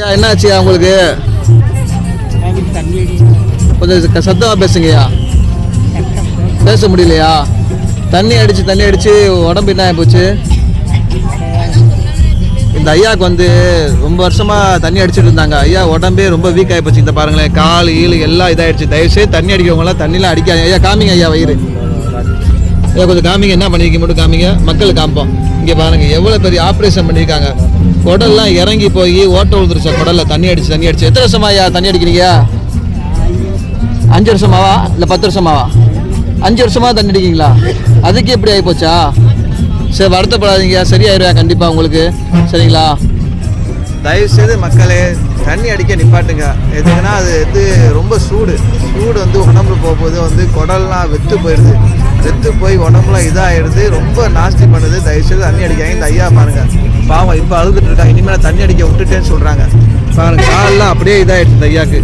ஐயா என்னாச்சுயா உங்களுக்கு? கொஞ்சம் சத்தமாக பேசுங்கய்யா. பேச முடியலையா? தண்ணி அடித்து உடம்பு என்ன ஆகி போச்சு? இந்த ஐயாவுக்கு வந்து ரொம்ப வருஷமாக தண்ணி அடிச்சுட்டு இருந்தாங்க. ஐயா உடம்பே ரொம்ப வீக் ஆகி போச்சு. இந்த பாருங்களேன், கால் ஈழு எல்லாம் இதாகிடுச்சு. தயவுசெய்து தண்ணி அடிக்கிறவங்களாம் தண்ணிலாம் அடிக்காது. ஐயா காமிங்க, ஐயா வயிறு ஐயா கொஞ்சம் காமிங்க, என்ன பண்ணியிருக்கீங்க மட்டும் காமிங்க, மக்களுக்கு காமிப்போம். இங்கே பாருங்கள் எவ்வளோ பெரிய ஆப்ரேஷன் பண்ணியிருக்காங்க. குடல்லாம் இறங்கி போய் ஓட்ட விழுந்துருச்சா குடலில் தண்ணி அடிச்சு. எத்தனை வருஷமா ஐயா தண்ணி அடிக்கிறீங்க? 5 வருஷமாவா இல்லை 10 வருஷமாவா? 5 வருஷமா தண்ணி அடிக்கிறீங்களா? அதுக்கு எப்படி ஆகி போச்சா? சரி வருத்தப்படாதீங்க, சரியாயிருவா கண்டிப்பாக உங்களுக்கு. சரிங்களா? தயவுசெய்து மக்களே தண்ணி அடிக்க நிப்பாட்டுங்க. எதுக்குன்னா அது ரொம்ப சூடு வந்து உடம்புல போகும்போது வந்து குடல்லாம் வெத்து போயிடுது. வெத்து போய் உடம்புலாம் இதாகிடுது, ரொம்ப நாஸ்தி பண்ணுது. தயவுசெய்து தண்ணி அடிக்காங்க. இந்த ஐயா பாருங்கள் பாவம் இப்போ அழுதுட்டு இருக்காங்க. இனிமேல் தண்ணி அடிக்க விட்டுட்டேன்னு சொல்கிறாங்க. பாருங்கள் காலெல்லாம் அப்படியே இதாகிடுச்சு இந்த ஐயாவுக்கு.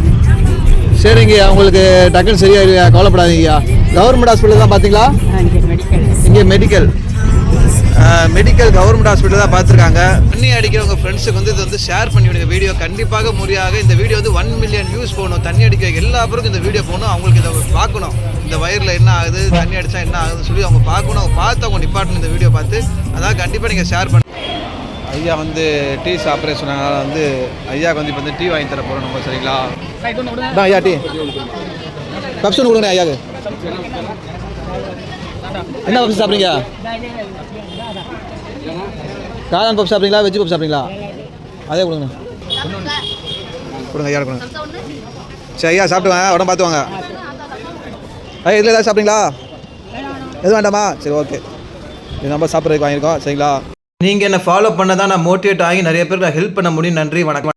சரிங்க, அவங்களுக்கு டக்குன்னு சரியாயிருவா, கவலைப்படாதீங்கய்யா. கவர்மெண்ட் ஹாஸ்பிட்டல் தான் பார்த்தீங்களா? இங்கே மெடிக்கல் கவர்மெண்ட் ஹாஸ்பிட்டல் தான் பார்த்துருக்காங்க. தண்ணி அடிக்கிற உங்கள் ஃப்ரெண்ட்ஸுக்கு வந்து இது வந்து ஷேர் பண்ணி விடுங்க. வீடியோ கண்டிப்பாக முறையாக இந்த வீடியோ வந்து 1 மில்லியன் வியூஸ் போகணும். தண்ணி அடிக்க எல்லா பேருக்கும் இந்த வீடியோ போகணும். அவங்களுக்கு இதை பார்க்கணும், இந்த வயரில் என்ன ஆகுது, தண்ணி அடித்தா என்ன ஆகுதுன்னு சொல்லி அவங்க பார்க்கணும். அவங்க பார்த்து அவங்க நிப்பாட்டணும் இந்த வீடியோ பார்த்து. அதான் கண்டிப்பாக நீங்கள் ஷேர் பண்ண. ஐயா வந்து டீ ஆப்ரேஷனால வந்து ஐயாவுக்கு வந்து இப்போ வந்து டீ வாங்கி தர போகிறோம் நம்ம. சரிங்களா? ஐயா டீ பப்ஸ் ஒன்று கொடுங்க ஐயாவுக்கு. என்ன பப்ஸ் சாப்பிட்றீங்க? காளான் பப் சாப்பிட்றீங்களா, வெஜ் பப் சாப்பிட்றீங்களா? அதே கொடுங்க ஐயா கொடுங்க. சரி ஐயா சாப்பிடுவாங்க, உடம்பு பார்த்துவாங்க. ஐயா இதில் ஏதாவது சாப்பிட்றீங்களா? எதுவும் வேண்டாமா? சரி ஓகே, இது நம்ம சாப்பிட்றதுக்கு வாங்கியிருக்கோம். சரிங்களா? நீங்கள் என்னை ஃபாலோ பண்ண தான் நான் மோட்டிவேட் ஆகி நிறைய பேருக்கு நான் ஹெல்ப் பண்ண முடியும். நன்றி, வணக்கம்.